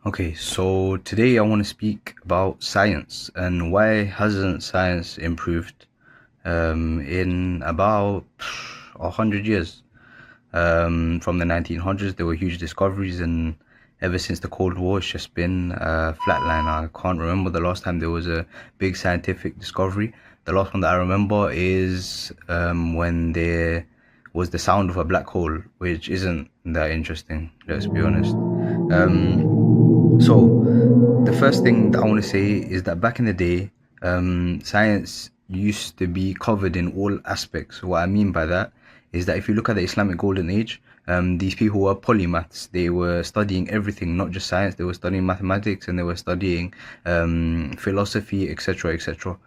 Okay, so today I want to speak about science and why hasn't science improved in about 100 years. From the 1900s, there were huge discoveries, and ever since the Cold War, it's just been a flatline. I can't remember the last time there was a big scientific discovery. The last one that I remember is when there was the sound of a black hole, which isn't that interesting, let's be honest. So, the first thing that I want to say is that back in the day, science used to be covered in all aspects. What I mean by that is that if you look at the Islamic Golden Age, these people were polymaths. They were studying everything, not just science. They were studying mathematics and they were studying philosophy, etc., etc.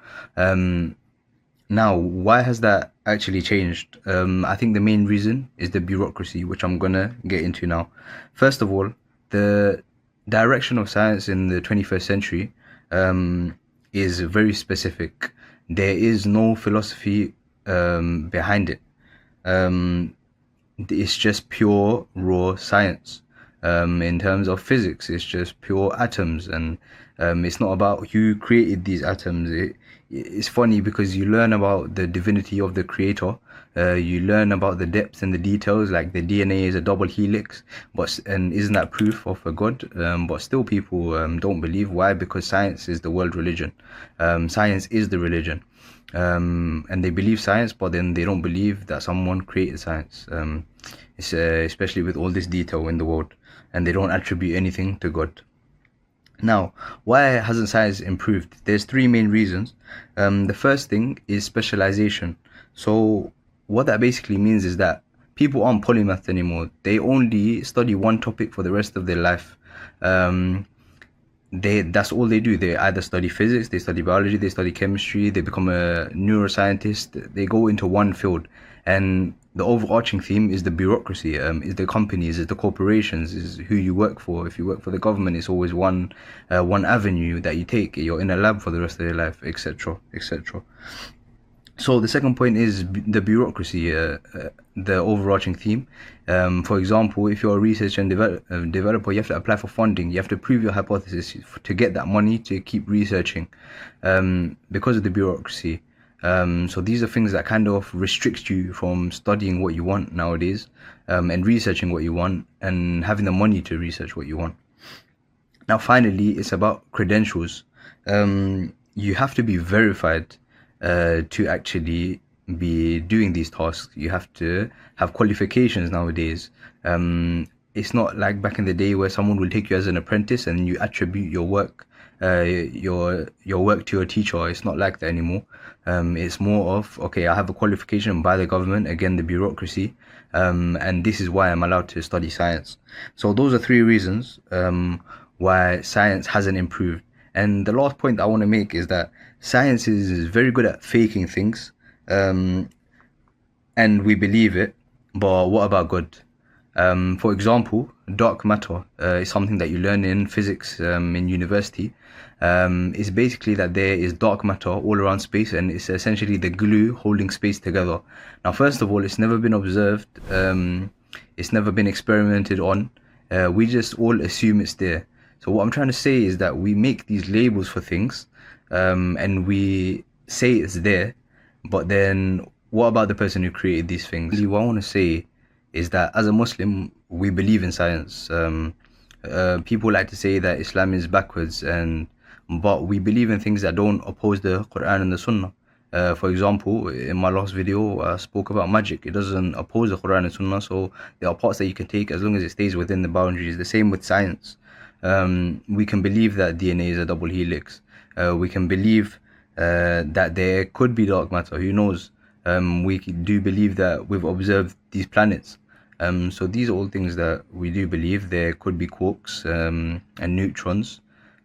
Now, why has that actually changed? I think the main reason is the bureaucracy, which I'm gonna get into now. First of all, the direction of science in the 21st century is very specific. There is no philosophy behind it. Um, it's just pure raw science. In terms of physics, it's just pure atoms, and it's not about who created these atoms. It's funny because you learn about the divinity of the creator. You learn about the depth and the details, like the DNA is a double helix, and isn't that proof of a god? But still, people don't believe. Why? Because science is the world religion. Science is the religion, and they believe science, but then they don't believe that someone created science. Especially with all this detail in the world, and they don't attribute anything to God. Now, why hasn't science improved? There's three main reasons. The first thing is specialization. So, what that basically means is that people aren't polymaths anymore. They only study one topic for the rest of their life. Um, that's all they do. They either study physics, they study biology, they study chemistry, they become a neuroscientist. They go into one field, and the overarching theme is the bureaucracy. Is the companies, is the corporations, is who you work for. If you work for the government, it's always one avenue that you take. You're in a lab for the rest of your life, etc., etc. So the second point is the bureaucracy, the overarching theme. For example, if you're a research and developer, you have to apply for funding. You have to prove your hypothesis to get that money to keep researching, because of the bureaucracy. So these are things that kind of restrict you from studying what you want nowadays, and researching what you want, and having the money to research what you want. Now, finally, it's about credentials. You have to be verified to actually be doing these tasks. You have to have qualifications nowadays. It's not like back in the day where someone will take you as an apprentice and you attribute your work to your teacher. It's not like that anymore. It's more of, okay, I have a qualification by the government, again the bureaucracy, and this is why I'm allowed to study science. So those are three reasons why science hasn't improved. And the last point I want to make is that science is very good at faking things, um, and we believe it. But what about God? For example, dark matter is something that you learn in physics in university. It's basically that there is dark matter all around space, and it's essentially the glue holding space together. Now, first of all, it's never been observed. It's never been experimented on. We just all assume it's there. So what I'm trying to say is that we make these labels for things, and we say it's there, but then what about the person who created these things? What I want to say is that as a Muslim, we believe in science. People like to say that Islam is backwards, but we believe in things that don't oppose the Quran and the Sunnah. For example, in my last video, I spoke about magic. It doesn't oppose the Quran and Sunnah, so there are parts that you can take as long as it stays within the boundaries. The same with science. We can believe that DNA is a double helix. We can believe that there could be dark matter. Who knows? We do believe that we've observed these planets. So these are all things that we do believe. There could be quarks, and neutrons,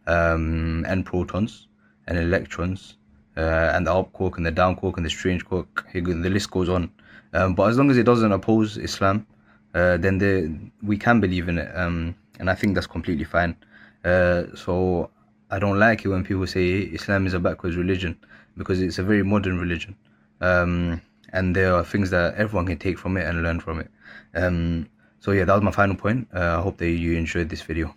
and protons and electrons, and the up quark and the down quark and the strange quark. The list goes on. But as long as it doesn't oppose Islam, then we can believe in it. And I think that's completely fine. So I don't like it when people say Islam is a backwards religion, because it's a very modern religion. And there are things that everyone can take from it and learn from it. So yeah, that was my final point. I hope that you enjoyed this video.